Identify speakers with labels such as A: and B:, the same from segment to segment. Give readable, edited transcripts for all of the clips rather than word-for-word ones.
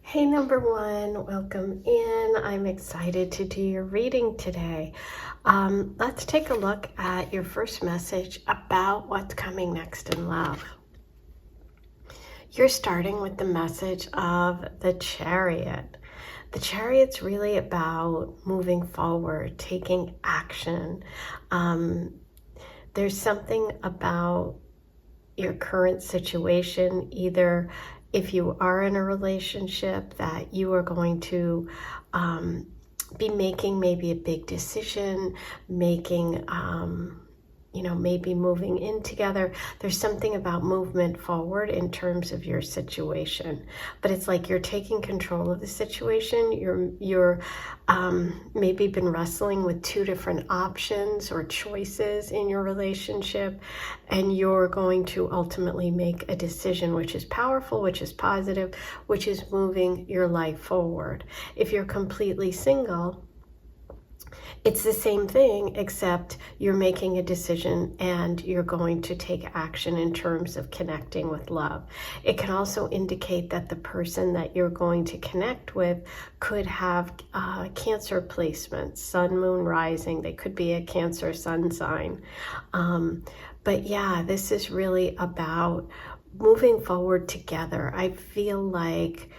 A: Hey, number one, welcome in. I'm excited to do your reading today. Let's take a look at your first message about what's coming next in love. You're starting with the message of the Chariot. The Chariot's really about moving forward, taking action. There's something about your current situation, either if you are in a relationship, that you are going to be making maybe a big decision, making, maybe moving in together. There's something about movement forward in terms of your situation, but it's like you're taking control of the situation. You're maybe been wrestling with two different options or choices in your relationship, and you're going to ultimately make a decision which is powerful, which is positive, which is moving your life forward. If you're completely single, it's the same thing, except you're making a decision and you're going to take action in terms of connecting with love. It can also indicate that the person that you're going to connect with could have Cancer placements, sun, moon, rising. They could be a Cancer sun sign. But yeah, this is really about moving forward together. I feel like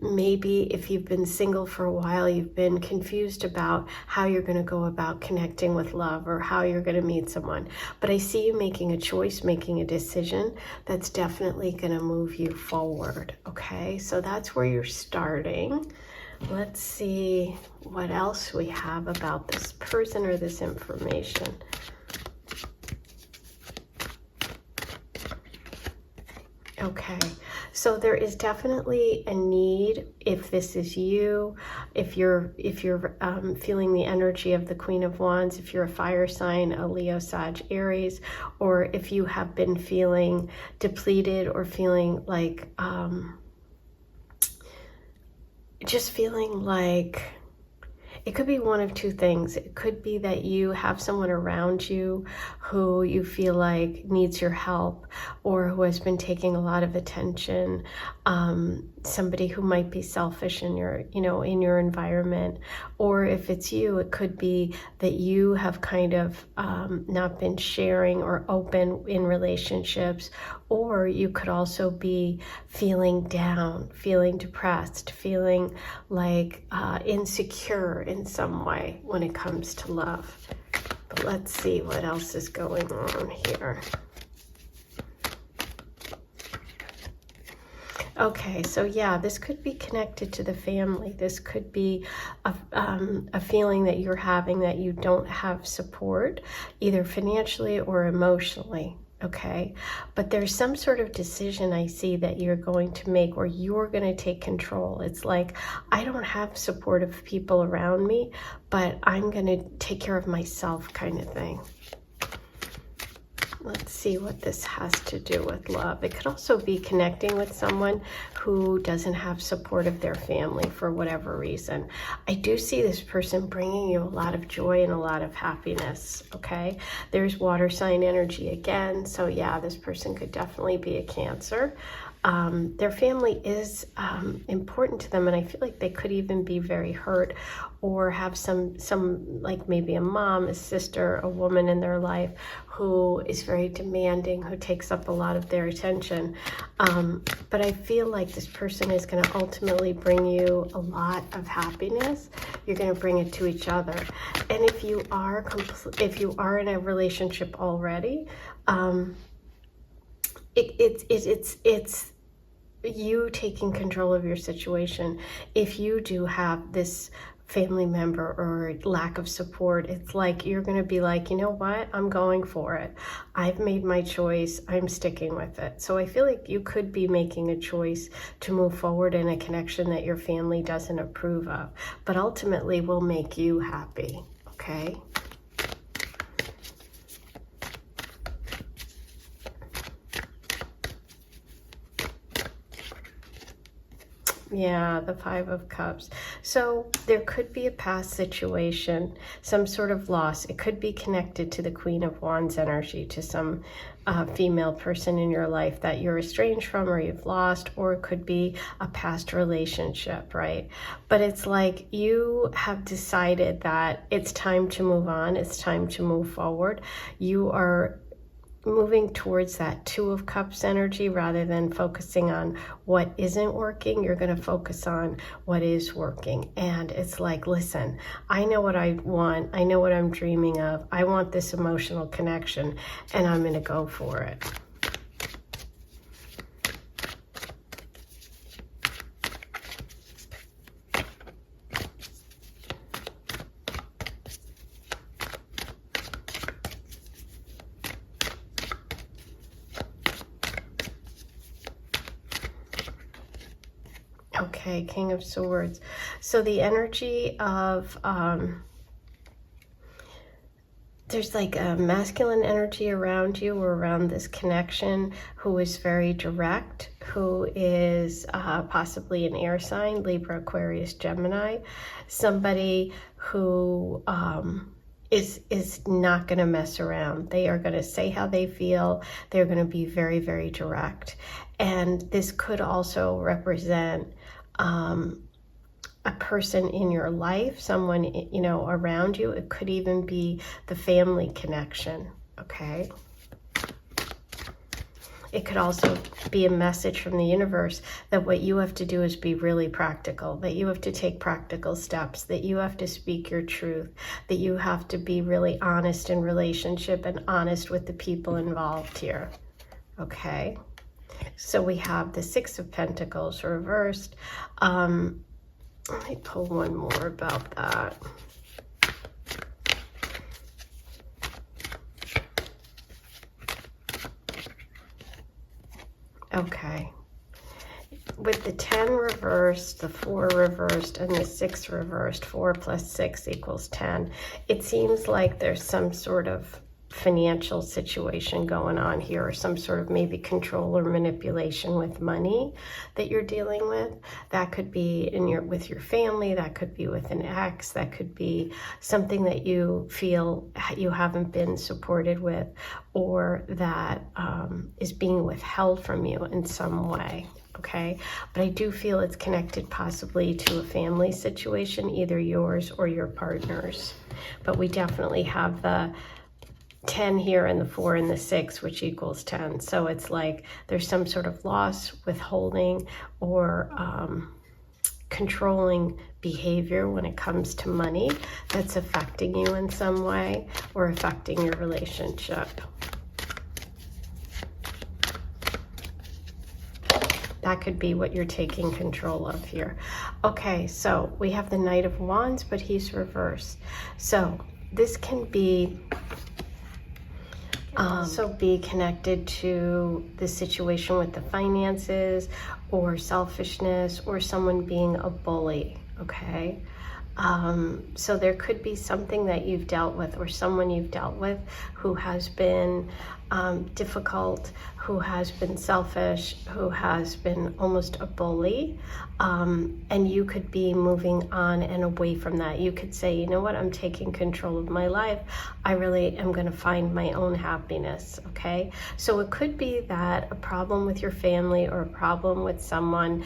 A: maybe if you've been single for a while, you've been confused about how you're going to go about connecting with love or how you're going to meet someone. But I see you making a choice, making a decision that's definitely going to move you forward. Okay, so that's where you're starting. Let's see what else we have about this person or this information. Okay, so there is definitely a need, if this is you, if you're feeling the energy of the Queen of Wands, if you're a fire sign, a Leo, Sag, Aries, or if you have been feeling depleted or feeling like, just feeling like, it could be one of two things. It could be that you have someone around you who you feel like needs your help or who has been taking a lot of attention. Somebody who might be selfish in your, in your environment. Or if it's you, it could be that you have kind of not been sharing or open in relationships. Or you could also be feeling down, feeling depressed, feeling like insecure in some way when it comes to love. But let's see what else is going on here. Okay, so yeah, this could be connected to the family. This could be a feeling that you're having that you don't have support, either financially or emotionally. Okay, but there's some sort of decision I see that you're going to make where you're going to take control. It's like, I don't have supportive people around me, but I'm going to take care of myself, kind of thing. Let's see what this has to do with love. It could also be connecting with someone who doesn't have support of their family for whatever reason. I do see this person bringing you a lot of joy and a lot of happiness, okay? There's water sign energy again. So yeah, this person could definitely be a Cancer. Their family is important to them, and I feel like they could even be very hurt or have some like maybe a mom, a sister, a woman in their life who is very demanding, who takes up a lot of their attention. But I feel like this person is going to ultimately bring you a lot of happiness. You're going to bring it to each other. And if you are in a relationship already, it's you taking control of your situation. If you do have this family member or lack of support, it's like you're going to be like, you know what, I'm going for it. I've made my choice. I'm sticking with it. So I feel like you could be making a choice to move forward in a connection that your family doesn't approve of, but ultimately will make you happy. Okay. Yeah, the Five of Cups. So there could be a past situation, some sort of loss. It could be connected to the Queen of Wands energy, to some female person in your life that you're estranged from or you've lost, or it could be a past relationship, right? But it's like you have decided that it's time to move on, it's time to move forward. You are moving towards that Two of Cups energy rather than focusing on what isn't working. You're going to focus on what is working. And it's like, listen, I know what I want. I know what I'm dreaming of. I want this emotional connection, and I'm going to go for it. Okay, King of Swords. So the energy of, there's like a masculine energy around you or around this connection who is very direct, who is possibly an air sign, Libra, Aquarius, Gemini. Somebody who is not going to mess around. They are going to say how they feel. They're going to be very, very direct. And this could also represent a person in your life, someone, you know, around you. It could even be the family connection, okay? It could also be a message from the universe that what you have to do is be really practical, that you have to take practical steps, that you have to speak your truth, that you have to be really honest in relationship and honest with the people involved here, okay? So we have the Six of Pentacles reversed. Let me pull one more about that. Okay. With the 10 reversed, the 4 reversed, and the 6 reversed, 4 plus 6 equals 10. It seems like there's some sort of financial situation going on here, or some sort of maybe control or manipulation with money that you're dealing with. That could be with your family, that could be with an ex, that could be something that you feel you haven't been supported with, or that is being withheld from you in some way. Okay, but I do feel it's connected possibly to a family situation, either yours or your partner's. But we definitely have the 10 here and the 4 and the 6, which equals 10. So it's like there's some sort of loss, withholding, or controlling behavior when it comes to money that's affecting you in some way or affecting your relationship. That could be what you're taking control of here. Okay, so we have the Knight of Wands, but he's reversed. So this can be also be connected to the situation with the finances or selfishness or someone being a bully, okay? So there could be something that you've dealt with or someone you've dealt with who has been difficult, who has been selfish, who has been almost a bully, and you could be moving on and away from that. You could say, you know what, I'm taking control of my life. I really am going to find my own happiness, okay? So it could be that a problem with your family or a problem with someone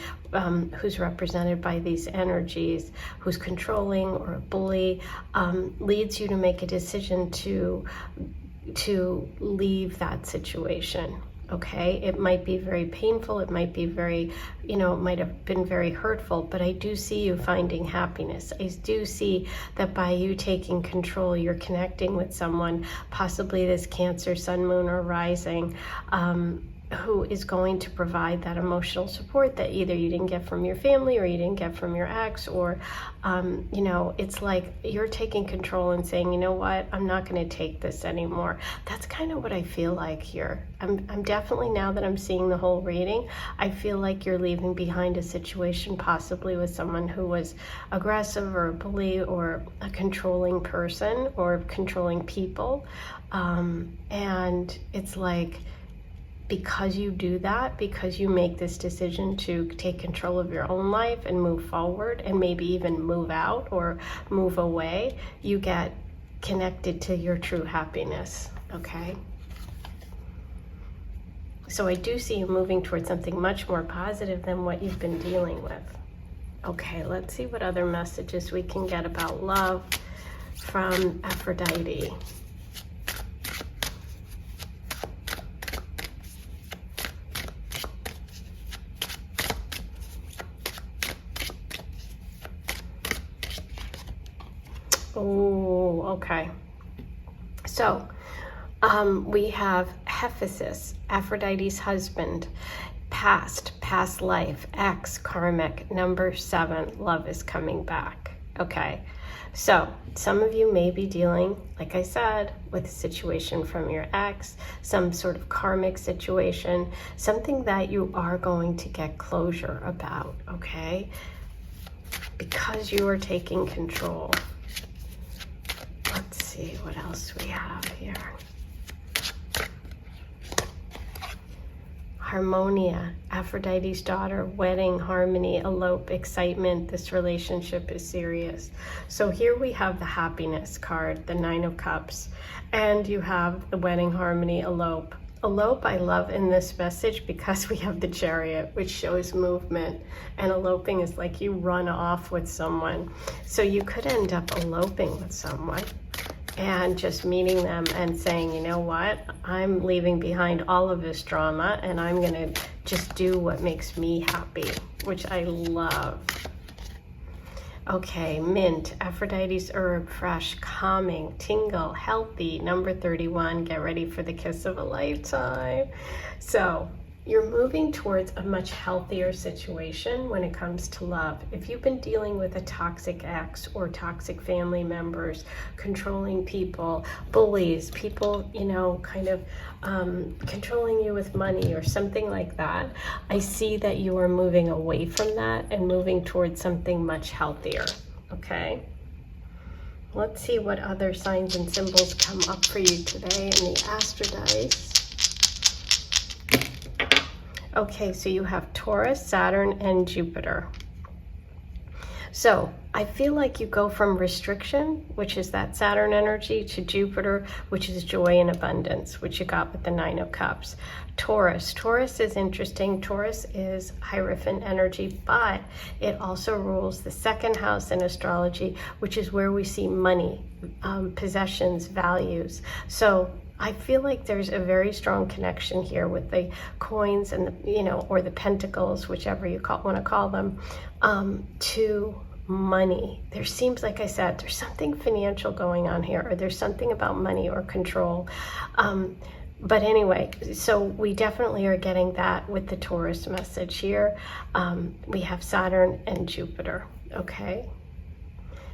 A: who's represented by these energies, who's controlling or a bully, leads you to make a decision to leave that situation. Okay, it might be very painful, it might be very, you know, it might have been very hurtful, but I do see you finding happiness. I do see that by you taking control, you're connecting with someone, possibly this Cancer, Sun, Moon, or Rising, who is going to provide that emotional support that either you didn't get from your family or you didn't get from your ex, or you know, it's like you're taking control and saying, you know what, I'm not going to take this anymore. That's kind of what I feel like here. I'm definitely, now that I'm seeing the whole reading, I feel like you're leaving behind a situation possibly with someone who was aggressive or a bully or a controlling person or controlling people, and it's like because you do that, because you make this decision to take control of your own life and move forward and maybe even move out or move away, you get connected to your true happiness, okay? So I do see you moving towards something much more positive than what you've been dealing with. Okay, let's see what other messages we can get about love from Aphrodite. Oh, okay. So we have Hephaestus, Aphrodite's husband, past life, ex, karmic, number 7, love is coming back. Okay, so some of you may be dealing, like I said, with a situation from your ex, some sort of karmic situation, something that you are going to get closure about, okay? Because you are taking control. Let's see what else we have here. Harmonia, Aphrodite's daughter, wedding, harmony, elope, excitement. This relationship is serious. So here we have the happiness card, the 9 of Cups, and you have the wedding, harmony, elope. Elope I love in this message because we have the Chariot, which shows movement, and eloping is like you run off with someone. So you could end up eloping with someone and just meeting them and saying, you know what, I'm leaving behind all of this drama and I'm gonna just do what makes me happy, which I love. Okay, mint, Aphrodite's herb, fresh, calming, tingle, healthy, number 31, get ready for the kiss of a lifetime. So you're moving towards a much healthier situation when it comes to love. If you've been dealing with a toxic ex or toxic family members, controlling people, bullies, people, you know, kind of controlling you with money or something like that, I see that you are moving away from that and moving towards something much healthier, okay? Let's see what other signs and symbols come up for you today in the Astro Dice. Okay, so you have Taurus, Saturn, and Jupiter. So I feel like you go from restriction, which is that Saturn energy, to Jupiter, which is joy and abundance, which you got with the 9 of Cups. Taurus is interesting. Taurus is Hierophant energy, but it also rules the 2nd house in astrology, which is where we see money, possessions, values. So I feel like there's a very strong connection here with the coins and the, you know, or the pentacles, whichever you want to call them, to money. There seems, like I said, there's something financial going on here, or there's something about money or control. But anyway, so we definitely are getting that with the Taurus message here. We have Saturn and Jupiter, okay?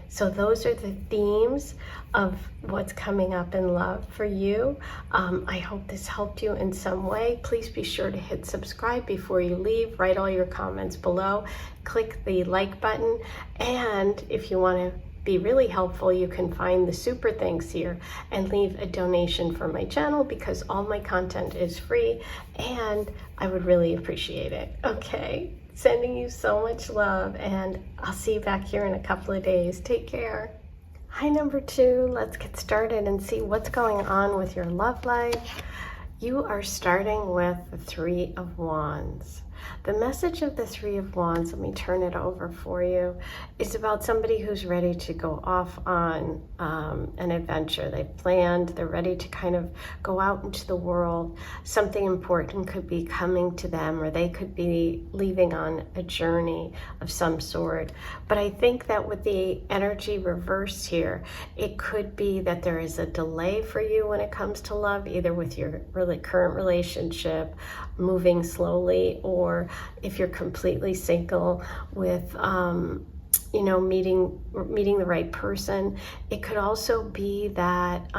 A: So those are the themes of what's coming up in love for you. I hope this helped you in some way. Please be sure to hit subscribe before you leave. Write all your comments below. Click the like button. And if you want to be really helpful, you can find the super thanks here and leave a donation for my channel, because all my content is free and I would really appreciate it. Okay, sending you so much love, and I'll see you back here in a couple of days. Take care. Hi, number 2. Let's get started and see what's going on with your love life. You are starting with the 3 of Wands. The message of the 3 of Wands, let me turn it over for you, is about somebody who's ready to go off on an adventure. They've planned, they're ready to kind of go out into the world. Something important could be coming to them, or they could be leaving on a journey of some sort. But I think that with the energy reversed here, it could be that there is a delay for you when it comes to love, either with your really current relationship, moving slowly, or if you're completely single with you know, meeting the right person. It could also be that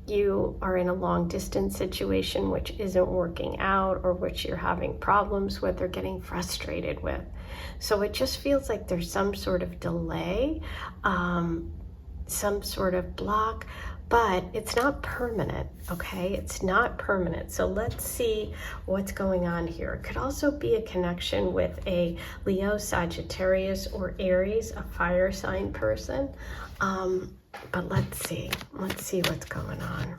A: you are in a long distance situation which isn't working out, or which you're having problems with or getting frustrated with. So it just feels like there's some sort of delay, some sort of block. but it's not permanent, okay? It's not permanent. So let's see what's going on here. It could also be a connection with a Leo, Sagittarius, or Aries, a fire sign person. But let's see what's going on.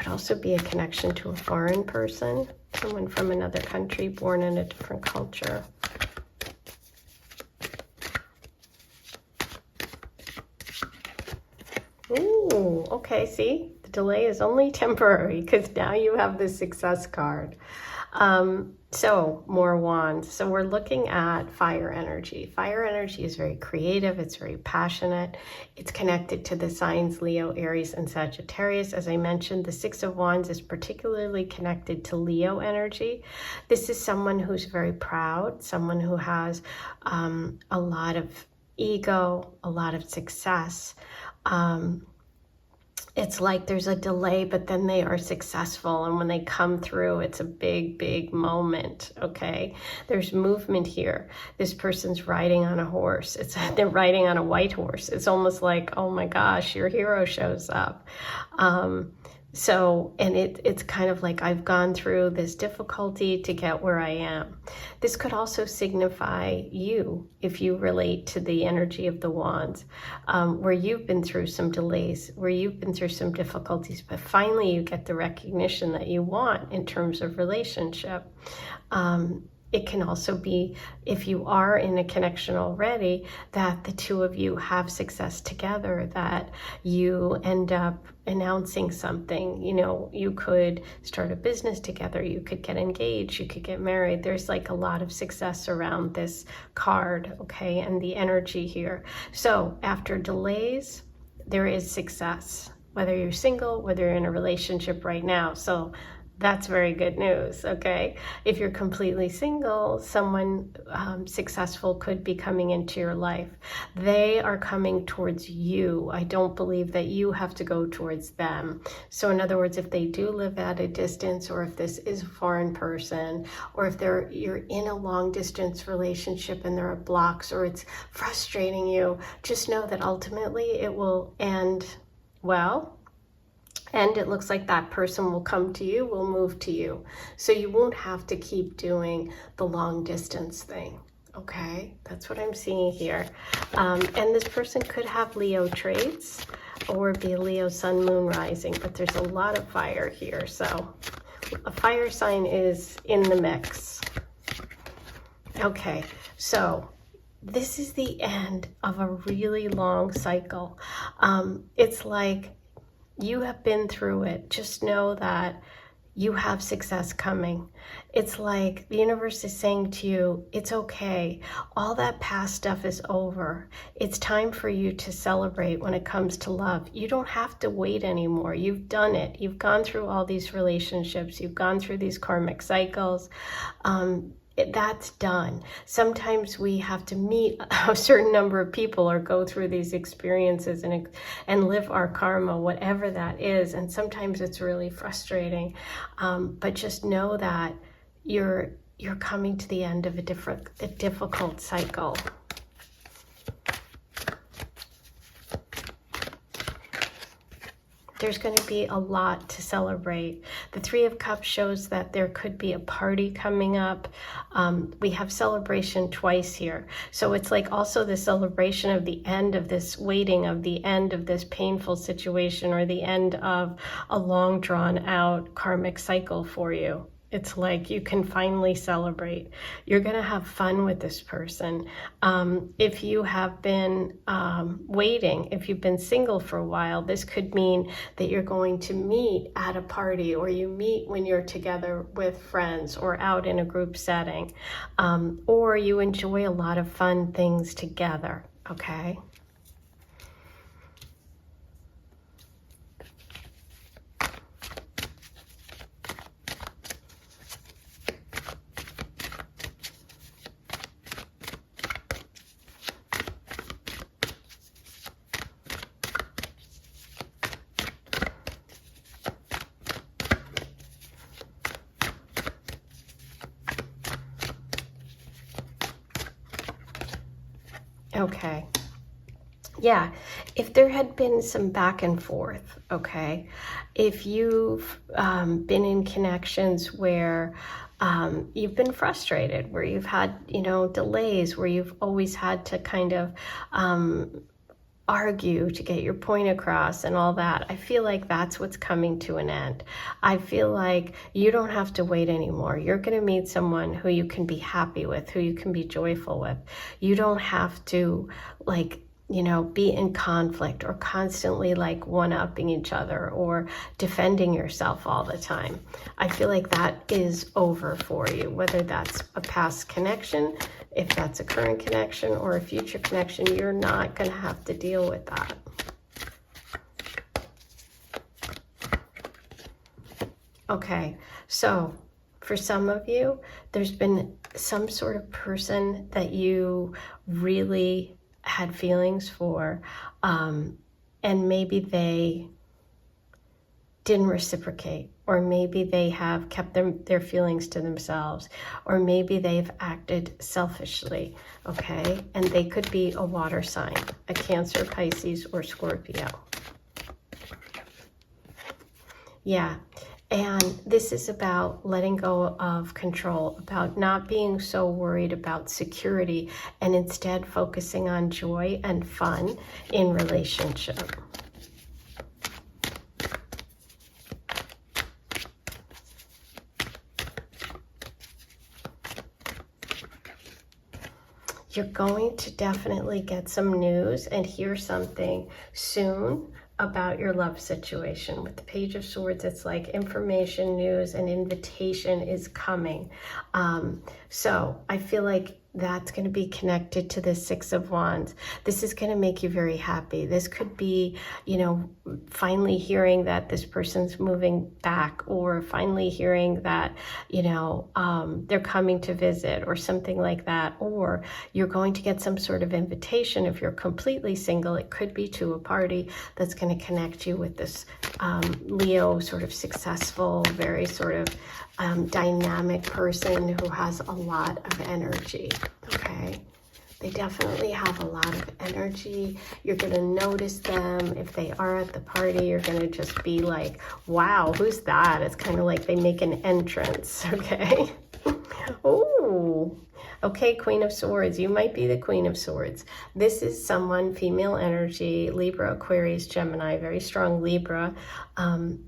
A: Also be a connection to a foreign person, someone from another country, born in a different culture. Ooh, okay, see? The delay is only temporary because now you have the success card. So more wands. So we're looking at fire energy. Fire energy is very creative. It's very passionate. It's connected to the signs Leo, Aries, and Sagittarius. As I mentioned, the Six of Wands is particularly connected to Leo energy. This is someone who's very proud, someone who has a lot of ego, a lot of success. It's like there's a delay, but then they are successful. And when they come through, it's a big, big moment, okay? There's movement here. This person's riding on a horse. They're riding on a white horse. It's almost like, oh my gosh, your hero shows up. It's kind of like I've gone through this difficulty to get where I am. This could also signify you, if you relate to the energy of the wands, where you've been through some delays, where you've been through some difficulties, but finally you get the recognition that you want in terms of relationship. It can also be, if you are in a connection already, that the two of you have success together, that you end up announcing something. You know, you could start a business together, you could get engaged, you could get married. There's like a lot of success around this card, okay, and the energy here. So after delays, there is success, whether you're single, whether you're in a relationship right now. So that's very good news, okay? If you're completely single, someone successful could be coming into your life. They are coming towards you. I don't believe that you have to go towards them. So in other words, if they do live at a distance, or if this is a foreign person, or if you're in a long distance relationship and there are blocks, or it's frustrating you, just know that ultimately it will end well. And it looks like that person will come to you, will move to you. So you won't have to keep doing the long distance thing, okay? That's what I'm seeing here. And this person could have Leo traits or be a Leo sun, moon, rising, but there's a lot of fire here. So a fire sign is in the mix. Okay, so this is the end of a really long cycle. It's like, you have been through it. Just know that you have success coming. It's like the universe is saying to you, it's okay. All that past stuff is over. It's time for you to celebrate when it comes to love. You don't have to wait anymore. You've done it. You've gone through all these relationships. You've gone through these karmic cycles. That's done. Sometimes we have to meet a certain number of people or go through these experiences and live our karma, whatever that is. And sometimes it's really frustrating. But just know that you're coming to the end of a difficult cycle. There's going to be a lot to celebrate. The Three of Cups shows that there could be a party coming up. We have celebration twice here. So it's like also the celebration of the end of this waiting, of the end of this painful situation, or the end of a long drawn out karmic cycle for you. It's like you can finally celebrate. You're going to have fun with this person. If you have been waiting, if you've been single for a while, this could mean that you're going to meet at a party, or you meet when you're together with friends or out in a group setting, or you enjoy a lot of fun things together, okay? Okay. Yeah, if there had been some back and forth, okay, if you've been in connections where you've been frustrated, where you've had, delays, where you've always had to kind of argue to get your point across and all that, I feel like that's what's coming to an end. I feel like you don't have to wait anymore. You're going to meet someone who you can be happy with, who you can be joyful with. You don't have to be in conflict or constantly one-upping each other or defending yourself all the time. I feel like that is over for you, whether that's a past connection, if that's a current connection, or a future connection. You're not going to have to deal with that. Okay, so for some of you, there's been some sort of person that you really had feelings for, and maybe they didn't reciprocate, or maybe they have kept their feelings to themselves, or maybe they've acted selfishly, okay? And they could be a water sign, a Cancer, Pisces, or Scorpio. Yeah. And this is about letting go of control, about not being so worried about security, and instead focusing on joy and fun in relationship. You're going to definitely get some news and hear something soon about your love situation. With the Page of Swords, it's like information, news, and invitation is coming. So I feel like that's going to be connected to the Six of Wands. This is going to make you very happy. This could be, finally hearing that this person's moving back, or finally hearing that, they're coming to visit, or something like that. Or you're going to get some sort of invitation. If you're completely single, it could be to a party that's going to connect you with this Leo sort of successful, very sort of dynamic person who has a lot of energy, okay? They definitely have a lot of energy. You're going to notice them. If they are at the party, you're going to just be like, wow, who's that? It's kind of like they make an entrance, okay? Ooh. Okay, Queen of Swords, you might be the Queen of Swords. This is someone, female energy, Libra, Aquarius, Gemini, very strong Libra,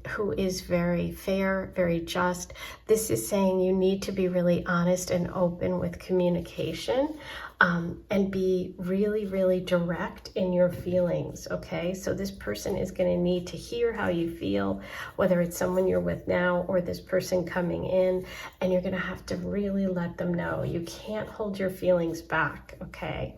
A: who is very fair, very just. This is saying you need to be really honest and open with communication, and be really, really direct in your feelings, okay? So this person is going to need to hear how you feel, whether it's someone you're with now or this person coming in, and you're going to have to really let them know. You can't hold your feelings back, okay?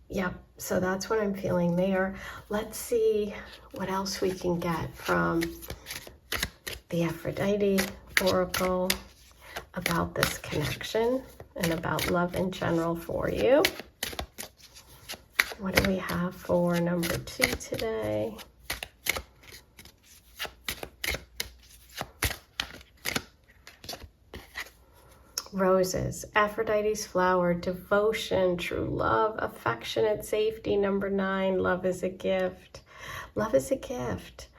A: Yeah, so that's what I'm feeling there. Let's see what else we can get from the Aphrodite Oracle about this connection and about love in general for you. What do we have for number 2 today? Roses, Aphrodite's flower, devotion, true love, affectionate safety. Number 9, love is a gift. Love is a gift.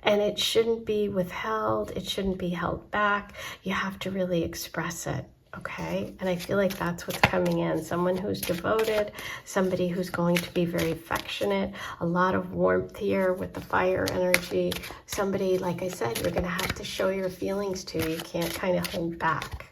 A: And it shouldn't be withheld. It shouldn't be held back. You have to really express it, okay? And I feel like that's what's coming in. Someone who's devoted, somebody who's going to be very affectionate, a lot of warmth here with the fire energy. Somebody, like I said, you're going to have to show your feelings to. You can't kind of hold back.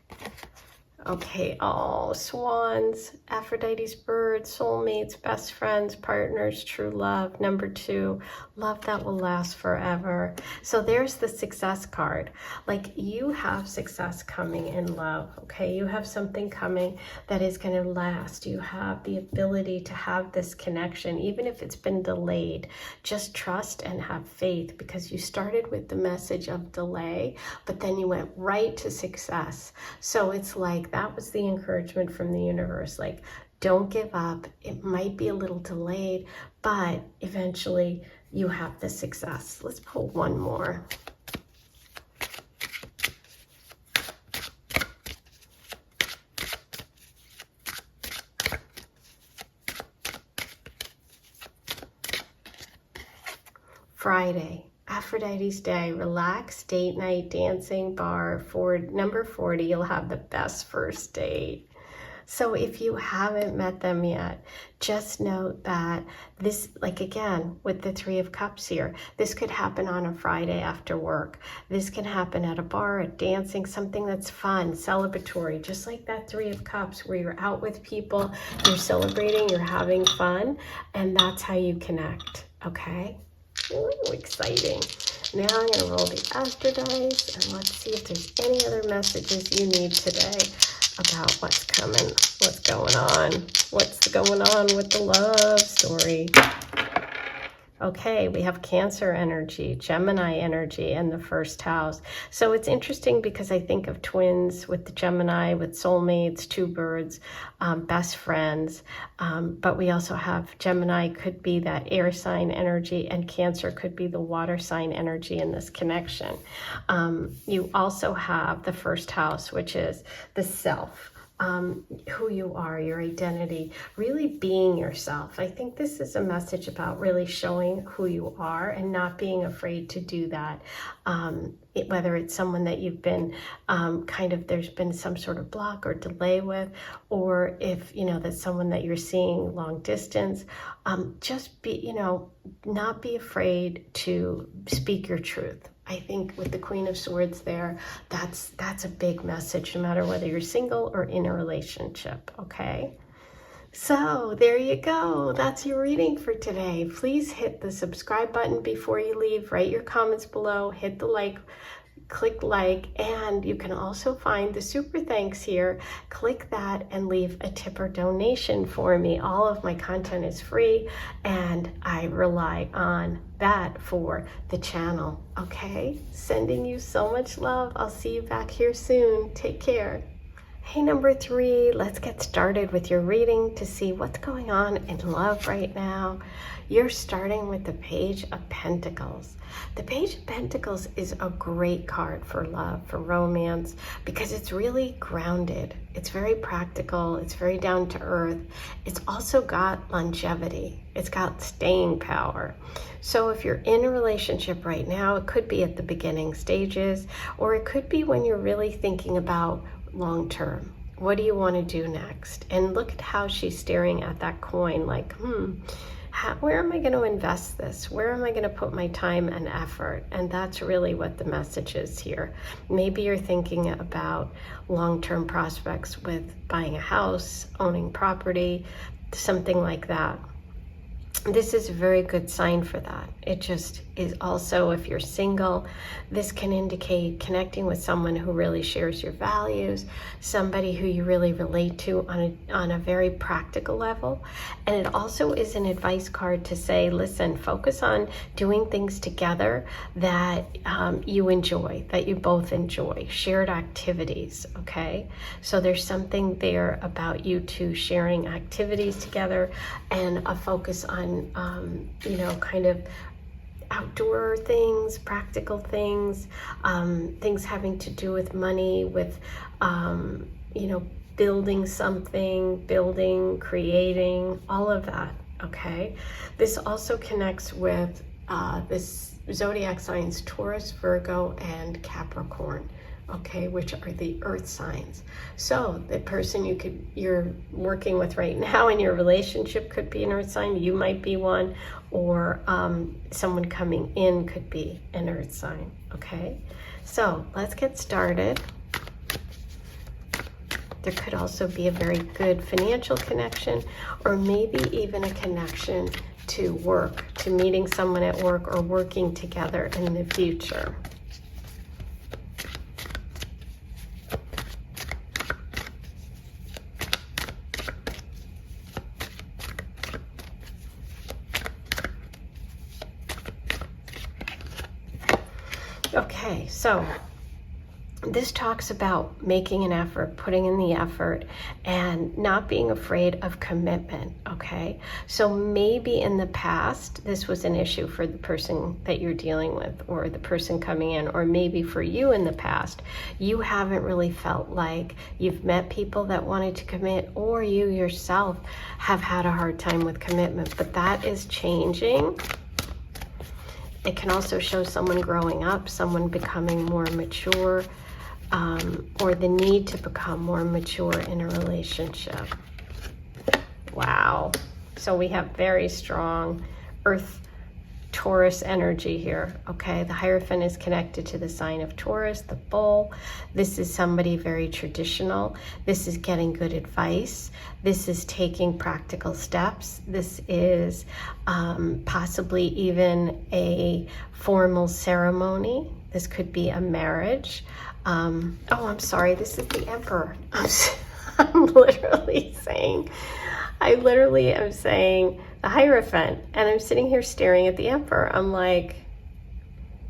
A: Okay, oh, swans, Aphrodite's birds, soulmates, best friends, partners, true love. Number 2, love that will last forever. So there's the success card. Like, you have success coming in love, okay? You have something coming that is going to last. You have the ability to have this connection, even if it's been delayed. Just trust and have faith, because you started with the message of delay, but then you went right to success. So it's like, that was the encouragement from the universe. Like, don't give up. It might be a little delayed, but eventually you have the success. Let's pull one more. Friday, Aphrodite's Day, relax, date night, dancing, bar. For number 40, you'll have the best first date. So if you haven't met them yet, just note that this, like again, with the Three of Cups here, this could happen on a Friday after work. This can happen at a bar, at dancing, something that's fun, celebratory, just like that Three of Cups, where you're out with people, you're celebrating, you're having fun, and that's how you connect, okay? Ooh, exciting. Now I'm going to roll the Astro dice, and let's see if there's any other messages you need today about what's coming, what's going on with the love story. Okay, we have Cancer energy, Gemini energy, and the first house. So it's interesting because I think of twins with the Gemini, with soulmates, two birds, best friends. But we also have Gemini could be that air sign energy, and Cancer could be the water sign energy in this connection. You also have the first house, which is the self. Who you are, your identity, really being yourself. I think this is a message about really showing who you are and not being afraid to do that. Whether it's someone that you've been there's been some sort of block or delay with, or if, that's someone that you're seeing long distance, just be, not be afraid to speak your truth. I think with the Queen of Swords there, that's a big message, no matter whether you're single or in a relationship, okay? So there you go. That's your reading for today. Please hit the subscribe button before you leave. Write your comments below. Hit the click like, and you can also find the super thanks here. Click that and leave a tip or donation for me. All of my content is free, and I rely on that for the channel. Okay, sending you so much love. I'll see you back here soon. Take care. Hey, number 3, let's get started with your reading to see what's going on in love right now. You're starting with the Page of Pentacles. The Page of Pentacles is a great card for love, for romance, because it's really grounded. It's very practical. It's very down to earth. It's also got longevity. It's got staying power. So if you're in a relationship right now, it could be at the beginning stages, or it could be when you're really thinking about long term. What do you want to do next? And look at how she's staring at that coin like, where am I going to invest this? Where am I going to put my time and effort? And that's really what the message is here. Maybe you're thinking about long-term prospects with buying a house, owning property, something like that. This is a very good sign for that. It just is also, if you're single, this can indicate connecting with someone who really shares your values, somebody who you really relate to on a very practical level. And it also is an advice card to say, listen, focus on doing things together that you enjoy, that you both enjoy, shared activities, okay? So there's something there about you two sharing activities together, and a focus on kind of outdoor things, practical things, things having to do with money, with, building something, creating, all of that, okay? This also connects with this zodiac signs, Taurus, Virgo, and Capricorn, okay, which are the earth signs. So the person you're working with right now in your relationship could be an earth sign. You might be one, or someone coming in could be an earth sign, okay? So let's get started. There could also be a very good financial connection, or maybe even a connection to work, to meeting someone at work or working together in the future. Okay, so this talks about making an effort, putting in the effort, and not being afraid of commitment, okay? So maybe in the past, this was an issue for the person that you're dealing with, or the person coming in, or maybe for you in the past, you haven't really felt like you've met people that wanted to commit, or you yourself have had a hard time with commitment, but that is changing. It can also show someone growing up, someone becoming more mature, or the need to become more mature in a relationship. Wow. So we have very strong Earth Taurus energy here, okay? The Hierophant is connected to the sign of Taurus, the bull. This is somebody very traditional. This is getting good advice. This is taking practical steps. This is possibly even a formal ceremony. This could be a marriage. Oh, I'm sorry. This is the Emperor. I'm literally saying, I literally am saying the Hierophant, and I'm sitting here staring at the Emperor. I'm like,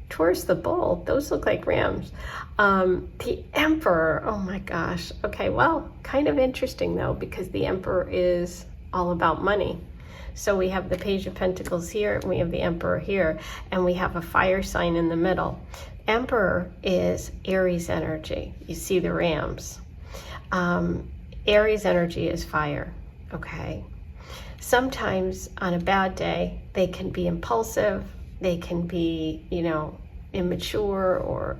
A: Taurus the bull, those look like rams. The Emperor, oh my gosh. Okay, well, kind of interesting though, because the Emperor is all about money. So we have the Page of Pentacles here, and we have the Emperor here, and we have a fire sign in the middle. Emperor is Aries energy. You see the rams. Aries energy is fire, okay? Sometimes on a bad day, they can be impulsive, they can be, you know, immature, or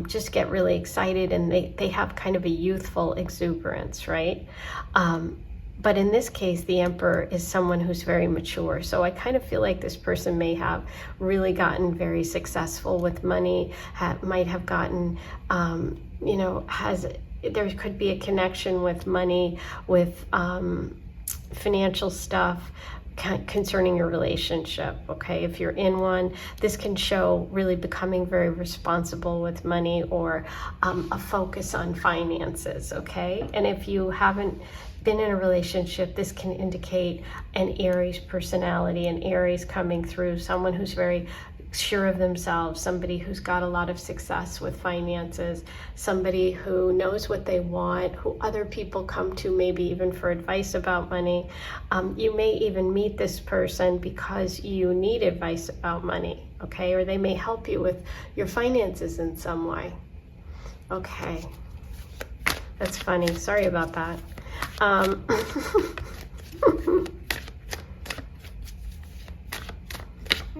A: just get really excited, and they have kind of a youthful exuberance, right? But in this case, the Emperor is someone who's very mature. So I kind of feel like this person may have really gotten very successful with money, might have gotten, you know, there could be a connection with money, with financial stuff concerning your relationship, okay? If you're in one, this can show really becoming very responsible with money, or a focus on finances, okay? And if you haven't been in a relationship, this can indicate an Aries personality, an Aries coming through, someone who's very sure of themselves, somebody who's got a lot of success with finances, somebody who knows what they want, who other people come to maybe even for advice about money. You may even meet this person because you need advice about money, okay? Or they may help you with your finances in some way. Okay, that's funny. Sorry about that.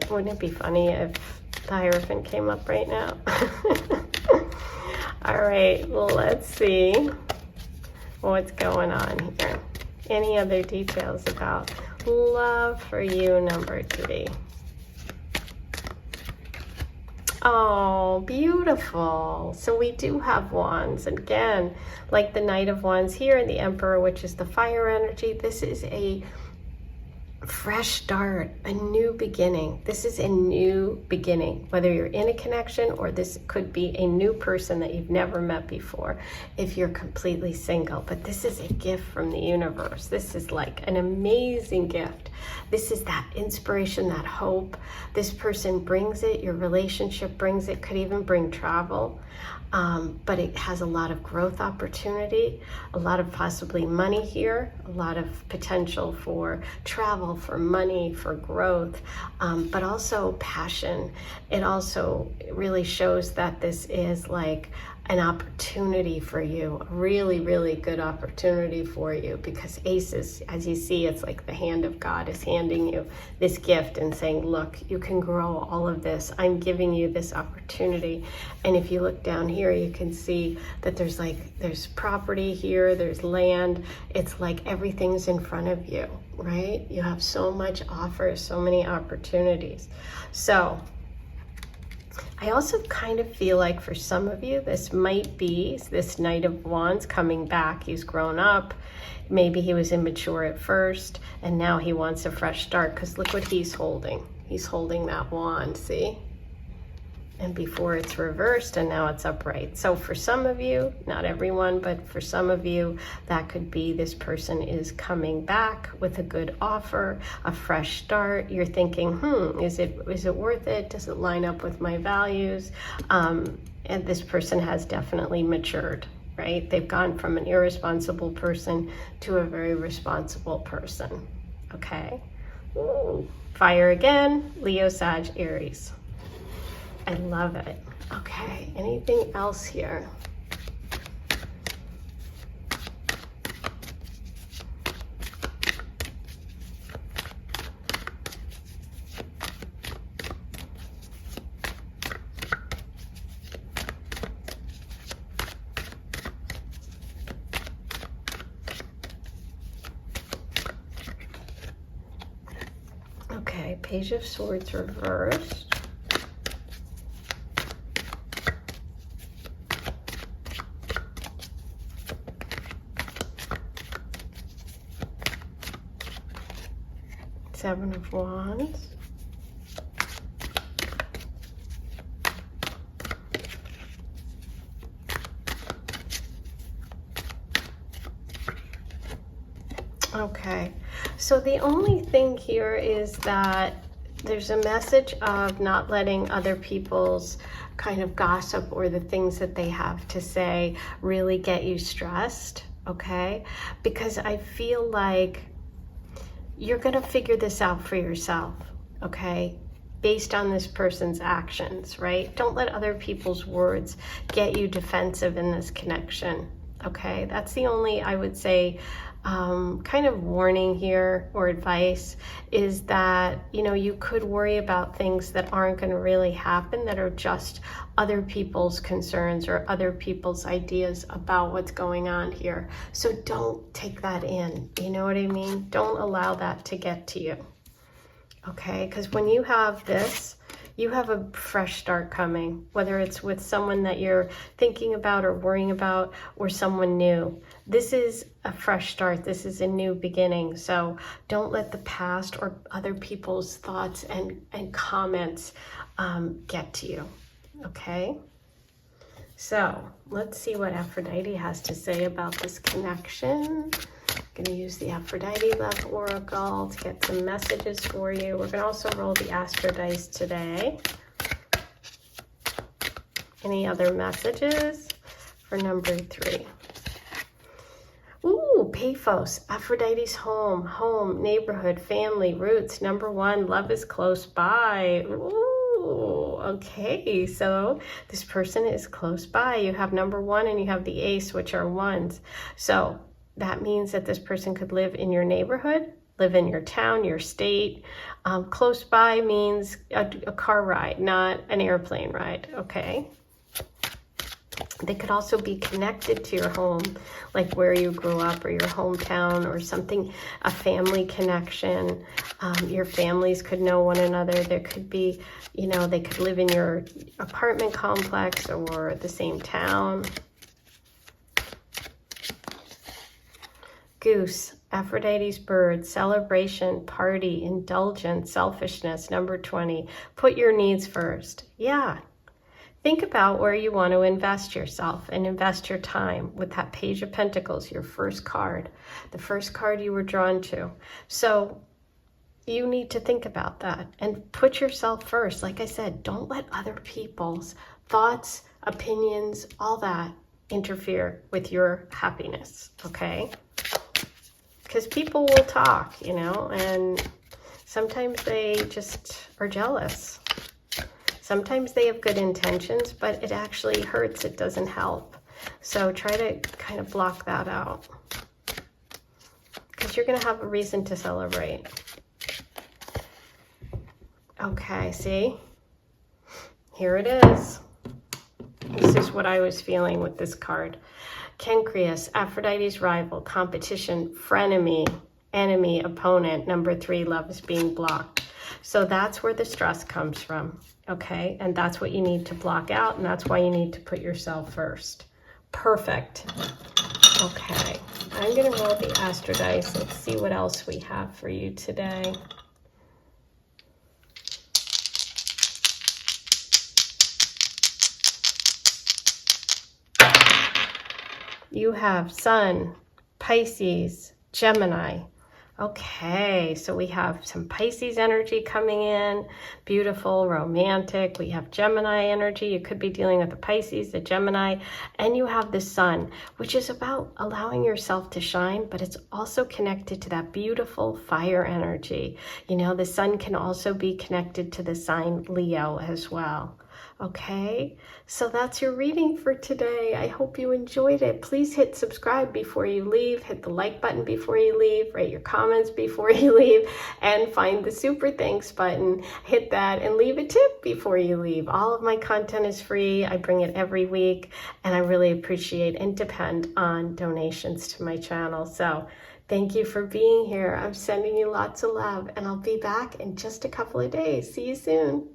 A: Wouldn't it be funny if the Hierophant came up right now? All right, well, let's see what's going on here. Any other details about love for you, number 3? Oh, beautiful. So we do have wands. Again, like the Knight of Wands here and the Emperor, which is the fire energy. This is a fresh start, a new beginning. This is a new beginning, whether you're in a connection, or this could be a new person that you've never met before if you're completely single. But this is a gift from the universe. This is like an amazing gift. This is that inspiration, that hope. This person brings it, your relationship brings it, could even bring travel. But it has a lot of growth opportunity, a lot of possibly money here, a lot of potential for travel, for money, for growth, but also passion. It also really shows that this is like an opportunity for you, a really, really good opportunity for you, because aces, as you see, it's like the hand of God is handing you this gift and saying, look, you can grow all of this. I'm giving you this opportunity. And if you look down here, you can see that there's property here, there's land. It's like everything's in front of you, right? You have so much offers, so many opportunities. So I also kind of feel like for some of you, this might be this Knight of Wands coming back. He's grown up. Maybe he was immature at first, and now he wants a fresh start, because look what he's holding. He's holding that wand, see? And before it's reversed, and now it's upright. So for some of you, not everyone, but for some of you, that could be this person is coming back with a good offer, a fresh start. You're thinking, is it worth it? Does it line up with my values? And this person has definitely matured, right? They've gone from an irresponsible person to a very responsible person, okay? Ooh, fire again, Leo, Sag, Aries. I love it. Okay, anything else here? Okay, Page of Swords reversed. Seven of Wands. Okay, so the only thing here is that there's a message of not letting other people's kind of gossip or the things that they have to say really get you stressed, okay? Because I feel like you're gonna figure this out for yourself, okay? Based on this person's actions, right? Don't let other people's words get you defensive in this connection, okay? That's the only, I would say, kind of warning here or advice is that, you know, you could worry about things that aren't going to really happen, that are just other people's concerns or other people's ideas about what's going on here. So don't take that in, you know what I mean? Don't allow that to get to you, okay? Because when you have this, you have a fresh start coming, whether it's with someone that you're thinking about or worrying about or someone new. This is a fresh start. This is a new beginning. So don't let the past or other people's thoughts and comments get to you, okay? So let's see what Aphrodite has to say about this connection. I'm going to use the Aphrodite Love Oracle to get some messages for you. We're going to also roll the Astro Dice today. Any other messages for number 3? Ooh, Paphos, Aphrodite's home, neighborhood, family, roots. Number 1, love is close by. Ooh, okay, so this person is close by. You have number 1 and you have the ace, which are ones. So that means that this person could live in your neighborhood, live in your town, your state. Close by means a car ride, not an airplane ride, okay? They could also be connected to your home, like where you grew up or your hometown or something, a family connection. Your families could know one another. There could be, you know, they could live in your apartment complex or the same town. Goose, Aphrodite's bird, celebration, party, indulgence, selfishness. Number 20, put your needs first. Yeah. Think about where you want to invest yourself and invest your time with that Page of Pentacles, your first card, the first card you were drawn to. So you need to think about that and put yourself first. Like I said, don't let other people's thoughts, opinions, all that interfere with your happiness, okay? Because people will talk, you know, and sometimes they just are jealous. Sometimes they have good intentions, but it actually hurts. It doesn't help. So try to kind of block that out, because you're going to have a reason to celebrate. Okay, see? Here it is. This is what I was feeling with this card. Cancreus, Aphrodite's rival, competition, frenemy, enemy, opponent. Number 3, love is being blocked. So that's where the stress comes from, okay? And that's what you need to block out, and that's why you need to put yourself first. Perfect. Okay, I'm going to roll the Astro Dice. Let's see what else we have for you today. You have Sun, Pisces, Gemini. Okay, so we have some Pisces energy coming in, beautiful, romantic. We have Gemini energy. You could be dealing with the Pisces, the Gemini, and you have the Sun, which is about allowing yourself to shine, but it's also connected to that beautiful fire energy. You know, the Sun can also be connected to the sign Leo as well. Okay, so that's your reading for today. I hope you enjoyed it. Please hit subscribe before you leave, hit the like button before you leave, write your comments before you leave, and find the super thanks button. Hit that and leave a tip before you leave. All of my content is free. I bring it every week, and I really appreciate and depend on donations to my channel. So Thank you for being here. I'm sending you lots of love, and I'll be back in just a couple of days. See you soon.